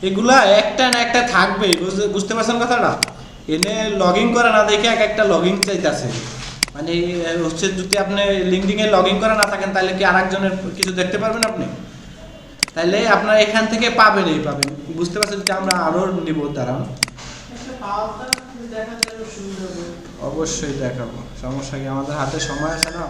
এগুলা একটা না একটা থাকবেই, বুঝতে পারছেন কথাটা? এনে লগ ইন করা না দেখে এক একটা লগ ইন চাইতেছে। মানে হচ্ছে যদি আপনি লিঙ্কডিন এ লগ ইন করা না থাকেন তাহলে কি আরেকজনের কিছু দেখতে পারবেন আপনি? তাহলে আপনার এখান থেকে পাবেনই পাবেন। বুঝতে পারছেন যে আমরা আরো নিব দাঁড়ান, অবশ্যই দেখাবো, সমস্যা কি, আমাদের হাতে সময় আছে না।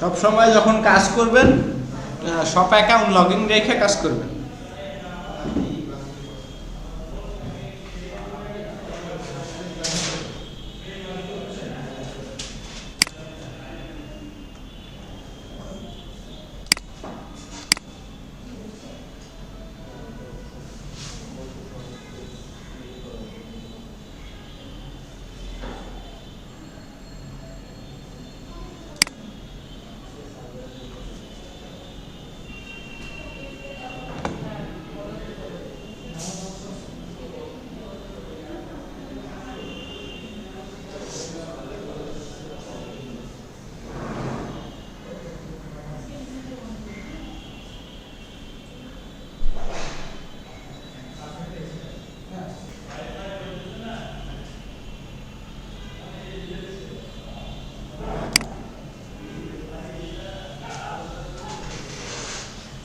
সব সময় যখন কাজ করবেন সব অ্যাকাউন্ট লগ ইন রেখে কাজ করবেন।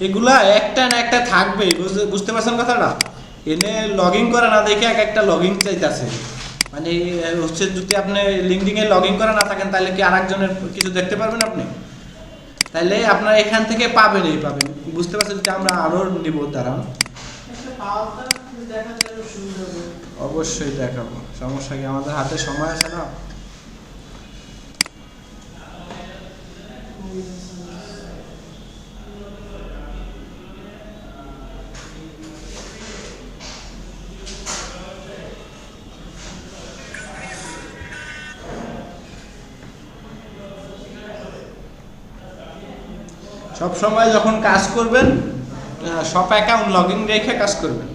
এগুলা একটা না একটা থাকবেই, বুঝতে পারছেন কথাটা? এনে লগ ইন করা না দেখে এক একটা লগ ইন চাইতেছে। মানে হচ্ছে যদি আপনি লিঙ্কডিন এ লগ ইন করা না থাকেন তাহলে কি আরেকজনের কিছু দেখতে পারবেন আপনি? তাহলে আপনার এখান থেকে পাবেনই পাবেন। বুঝতে পারছেন যে আমরা আরো নিব দাঁড়ান, অবশ্যই দেখাবো, সমস্যা কি, আমাদের হাতে সময় আছে না। সব সময় যখন কাজ করবেন সব অ্যাকাউন্ট লগ ইন রেখে কাজ করবেন।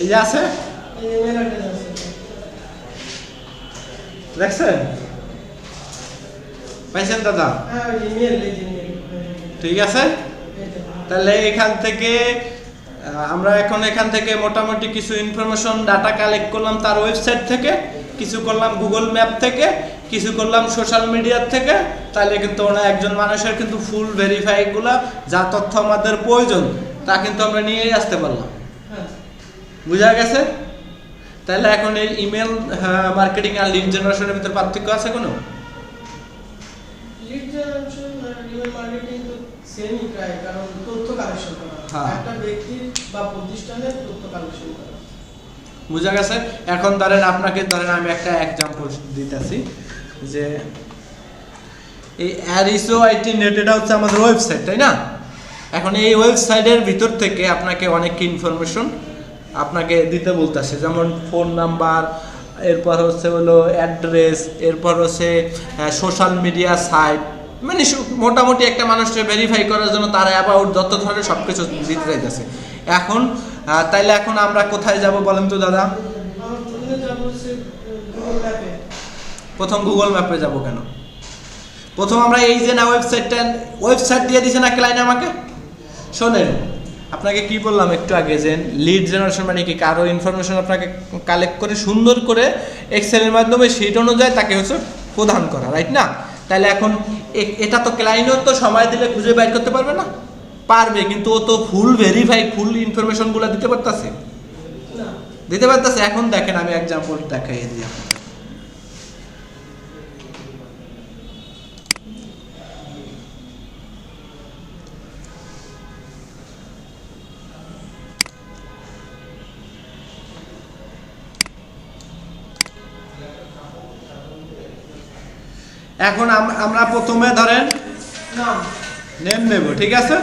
এই যে আছে, দেখছেন? পাইছেন দাদা? ঠিক আছে, তাহলে এখান থেকে আমরা এখন এখান থেকে মোটামুটি কিছু ইনফরমেশন ডাটা কালেক্ট করলাম তার ওয়েবসাইট থেকে, কিছু করলাম গুগল ম্যাপ থেকে, কিছু করলাম সোশ্যাল মিডিয়ার থেকে। তাহলে কিন্তু আমরা একজন মানুষের কিন্তু ফুল ভেরিফাই গুলা যা তথ্য আমাদের প্রয়োজন তা কিন্তু আমরা নিয়েই আসতে পারলাম। বুঝা গেছে? তাহলে এখন এই ইমেল মার্কেটিং আর লিড জেনারেশনের ভিতরে পার্থক্য আছে কোনো? লিড জেনারেশন আর ইমেল মার্কেটিং তো সেমই প্রায়, কারণ তথ্য কালেকশন করা, একটা ব্যক্তির বা প্রতিষ্ঠানের তথ্য কালেকশন করা। বুঝা গেছে? এখন ধরেন আপনাকে আমি একটা एग्जांपल দিতেছি যে এই অ্যারিসো আইটি নেট এটা হচ্ছে আমাদের ওয়েবসাইট, তাই না? এখন এই ওয়েবসাইটের ভিতর থেকে আপনাকে অনেক ইনফরমেশন আপনাকে দিতে বলতেছে, যেমন ফোন নাম্বার, এরপর হচ্ছে হলো অ্যাড্রেস, এরপর হচ্ছে সোশ্যাল মিডিয়া সাইট, মানে মোটামুটি একটা মানুষকে ভেরিফাই করার জন্য তার অ্যাবাউট যত ধরনের সব কিছু দিতে চাইতেছে। এখন তাইলে এখন আমরা কোথায় যাব বলেন তো দাদা? প্রথমে যাব হচ্ছে গুগল ম্যাপে। প্রথম গুগল ম্যাপে যাব কেন? প্রথম আমরা এই যে না ওয়েবসাইট দিয়ে দিছে না ক্লায়েন্ট আমাকে। শোনেন, আপনাকে কি বললাম একটু আগে যে লিড জেনারেশন মানে কি, কারো ইনফরমেশন আপনাকে কালেক্ট করে সুন্দর করে এক্সেলের মাধ্যমে শিট অনুযায়ী তাকে হচ্ছে প্রদান করা, রাইট না? তাহলে এখন এটা তো ক্লায়েন্টও তো সময় দিলে খুঁজে বাইর করতে পারবে না? পারবে, কিন্তু ও তো ফুল ভেরিফাই ফুল ইনফরমেশনগুলো দিতে পারতেছে না। দিতে পারতেছে। এখন দেখেন আমি এক্সাম্পল দেখাই দিই আপনাকে। এখন আমরা প্রথমে ধরেন নাম নেম নেব, ঠিক আছে?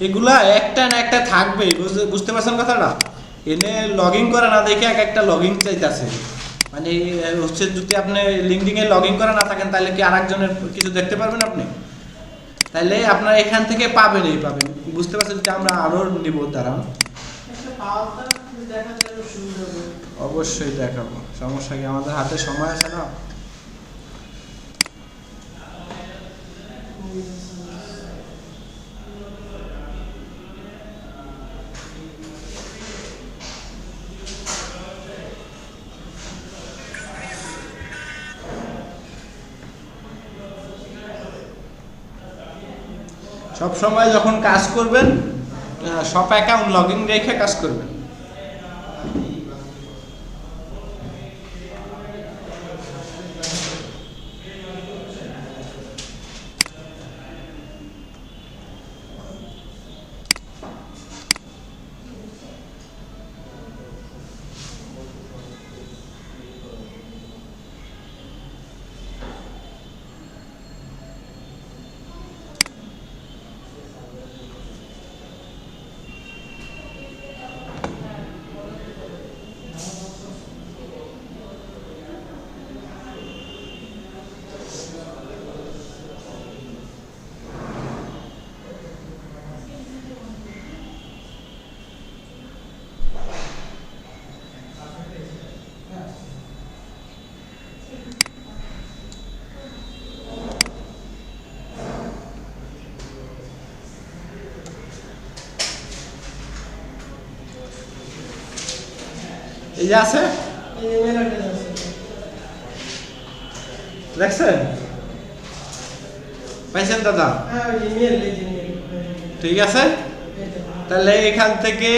এগুলা একটা না একটা থাকবেই, বুঝতে পারছেন কথাটা? এনে লগ ইন করে না দেখে এক একটা লগ ইন চাইতেছে। মানে হচ্ছে যদি আপনি লিঙ্কডিনে লগ ইন করে না থাকেন তাহলে কি আরেকজনের কিছু দেখতে পারবেন আপনি? তাহলে আপনার এখান থেকে পাবেনই পাবেন, বুঝতে পারছেন? যে আমরা আরো নিব দাঁড়ান, একটা পাওয়ারটা দেখা যায় সুন্দর হবে। অবশ্যই দেখাবো, সমস্যা কি, আমাদের হাতে সময় আছে না। সব সময় যখন কাজ করবেন সব অ্যাকাউন্ট লগ ইন রেখে কাজ করবেন। এই যে আছে, এই ইমেল অ্যাড্রেস আছে, দেখছেন? পাইছেন দাদা? হ্যাঁ ইমেল, এই ইমেল, ঠিক আছে। তাহলে এখান থেকে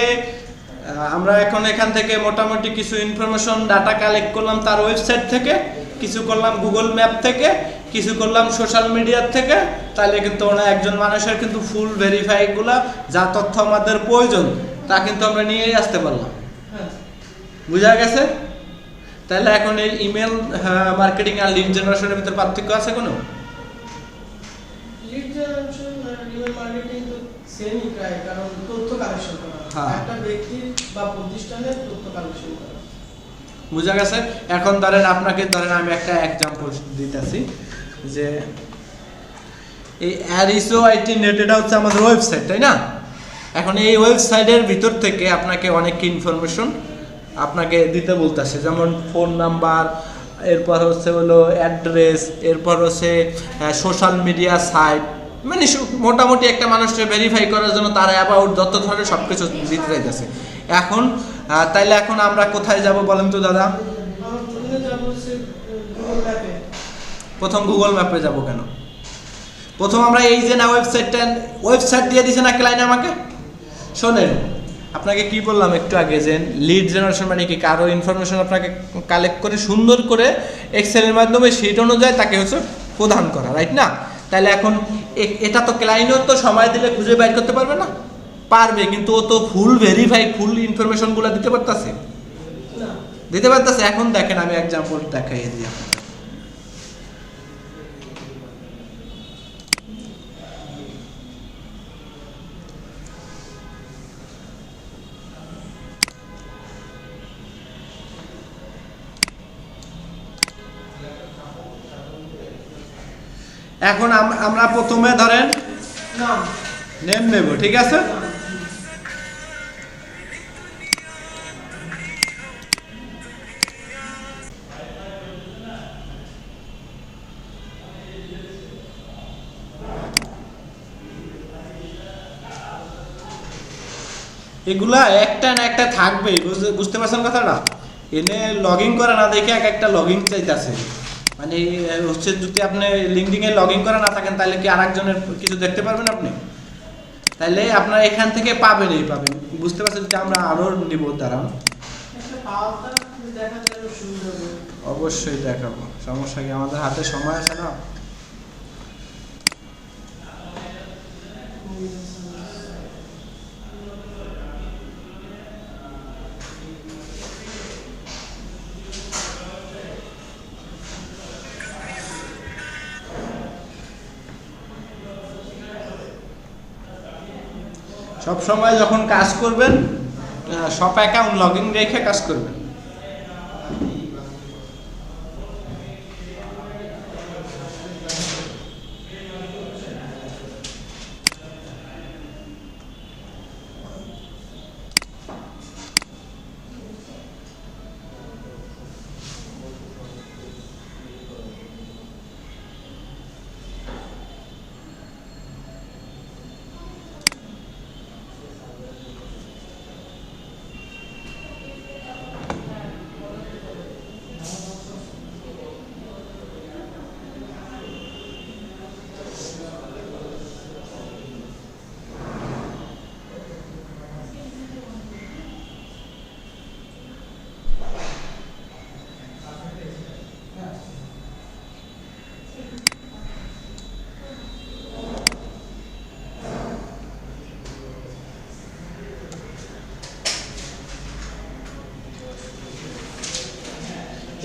আমরা এখান থেকে মোটামুটি কিছু ইনফরমেশন ডাটা কালেক্ট করলাম তার ওয়েবসাইট থেকে, কিছু করলাম গুগল ম্যাপ থেকে, কিছু করলাম সোশ্যাল মিডিয়ার থেকে। তাহলে কিন্তু আমরা একজন মানুষের কিন্তু ফুল ভেরিফাই গুলা যা তথ্য আমাদের প্রয়োজন তা কিন্তু আমরা নিয়েই আসতে পারলাম। বুঝা গেছে? তাহলে এখন এই ইমেল মার্কেটিং আর লিড জেনারেশনের ভিতর পার্থক্য আছে কোনো? লিড জেনারেশন আর ইমেল মার্কেটিং তো সেমই প্রায়, কারণ তথ্য কালেকশন করা, একটা ব্যক্তির বা প্রতিষ্ঠানের তথ্য কালেকশন করা। বুঝা গেছে? এখন ধরেন আমি একটা এক্সাম্পল দিতেছি যে এই অ্যারিসো আইটি নেট, এটা হচ্ছে আমাদের ওয়েবসাইট, তাই না? এখন এই ওয়েবসাইটের ভিতর থেকে আপনাকে অনেক ইনফরমেশন আপনাকে দিতে বলতেছে, যেমন ফোন নাম্বার, এরপর হচ্ছে হলো অ্যাড্রেস, এরপর হচ্ছে সোশ্যাল মিডিয়া সাইট, মানে মোটামুটি একটা মানুষকে ভেরিফাই করার জন্য তার অ্যাবাউট যত ধরনের সব কিছু দিতে চাইতেছে। এখন তাইলে এখন আমরা কোথায় যাব বলেন তো দাদা? প্রথম গুগল ম্যাপে যাব। কেন? প্রথম আমরা এই যে না ওয়েবসাইট দিয়ে দিছে না ক্লায়েন্ট আমাকে। শোনেন, আপনাকে কি বললাম একটু আগে যে লিড জেনারেশন মানে কি, কারো ইনফরমেশন আপনাকে কালেক্ট করে সুন্দর করে এক্সেলের মাধ্যমে শিট অনুযায়ী তাকে হচ্ছে প্রদান করা, রাইট না? তাহলে এখন এটা তো ক্লায়েন্টও তো সময় দিলে খুঁজে বাইর করতে পারবে না? পারবে, কিন্তু ও তো ফুল ভেরিফাই ফুল ইনফরমেশনগুলো দিতে পারতেছে দিতে পারতেছে। এখন দেখেন আমি এক্সাম্পল দেখাই দিই আপনাকে। এখন আমরা প্রথমে ধরেন নাম নেম নেব, ঠিক আছে? এগুলা একটা না একটা থাকবেই, বুঝতে পারছেন কথাটা? এনে লগ ইন করা না দেখে এক একটা লগ ইন চাইতেছে। মানে হচ্ছে যদি আপনি লিঙ্কডিনে লগ ইন করা না থাকেন তাহলে কি আরেকজনের কিছু দেখতে পারবেন আপনি? তাহলে আপনার এখান থেকে পাবেনই পাবেন, বুঝতে পারছেন? যে আমরা আরো নিব, দাঁড়ান অবশ্যই দেখাবো, সমস্যা কি, আমাদের হাতে সময় আছে না। সব সময় যখন কাজ করবেন সব অ্যাকাউন্ট লগ ইন রেখে কাজ করবেন।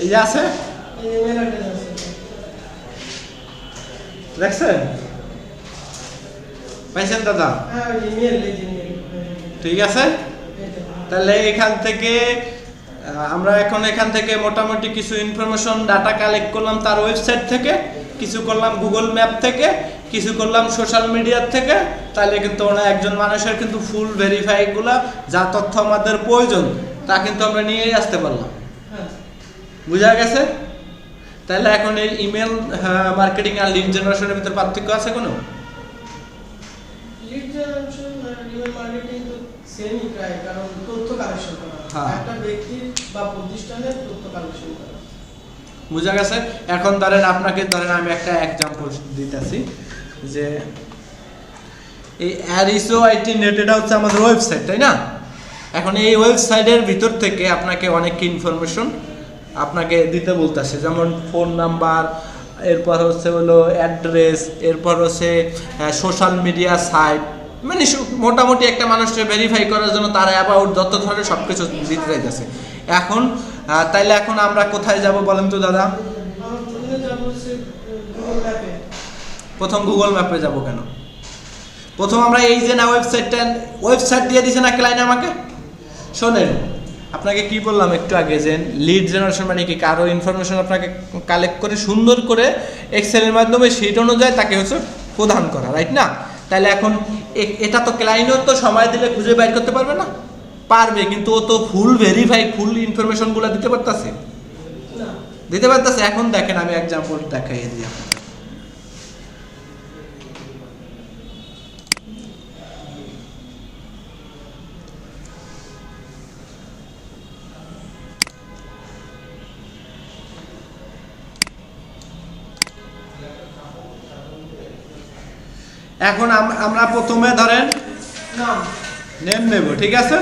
এই যে আছে, দেখছেন? পাইছেন দাদা? ঠিক আছে, তাহলে এখান থেকে আমরা এখন এখান থেকে মোটামুটি কিছু ইনফরমেশন ডাটা কালেক্ট করলাম তার ওয়েবসাইট থেকে, কিছু করলাম গুগল ম্যাপ থেকে, কিছু করলাম সোশ্যাল মিডিয়ার থেকে। তাহলে কিন্তু ওরা একজন মানুষের কিন্তু ফুল ভেরিফাই গুলা যা তথ্য আমাদের প্রয়োজন তা কিন্তু আমরা নিয়েই আসতে পারলাম। বুঝা গেছে? তাহলে এখন এই ইমেল মার্কেটিং আর লিড জেনারেশনের ভিতরে পার্থক্য আছে কোনো? লিড জেনারেশন আর ইমেল মার্কেটিং তো সেমই প্রায়, কারণ তথ্য কালেকশন করা, একটা ব্যক্তির বা প্রতিষ্ঠানের তথ্য কালেকশন করা। বুঝা গেছে? এখন ধরেন আমি একটা एग्जांपल দিতেছি যে এই অ্যারিসো আইটি নেট এটা হচ্ছে আমাদের ওয়েবসাইট, তাই না? এখন এই ওয়েবসাইটের ভিতর থেকে আপনাকে অনেক ইনফরমেশন আপনাকে দিতে বলতেছে, যেমন ফোন নাম্বার, এরপর হচ্ছে হলো অ্যাড্রেস, এরপর হচ্ছে সোশ্যাল মিডিয়া সাইট, মানে মোটামুটি একটা মানুষকে ভেরিফাই করার জন্য তার অ্যাবাউট যত ধরনের সব কিছু দিতে চাইতেছে। এখন তাইলে এখন আমরা কোথায় যাব বলেন তো দাদা? প্রথম গুগল ম্যাপে যাব। কেন? প্রথম আমরা এই যে না ওয়েবসাইট দিয়ে দিছে না ক্লায়েন্ট আমাকে। শোনেন, আপনাকে কি বললাম একটু আগে যে লিড জেনারেশন মানে কি, কারো ইনফরমেশন আপনাকে কালেক্ট করে সুন্দর করে এক্সেলের মাধ্যমে সেই অনুযায়ী তাকে হচ্ছে প্রদান করা, রাইট না? তাহলে এখন এটা তো ক্লায়েন্টও তো সময় দিলে খুঁজে বাইর করতে পারবে না? পারবে, কিন্তু ও তো ফুল ভেরিফাই ফুল ইনফরমেশনগুলো দিতে পারতেছে না। এখন দেখেন আমি एग्जांपल দেখাই দিই আপনাকে। এখন আমরা প্রথমে ধরেন নাম নেম নেব, ঠিক আছে?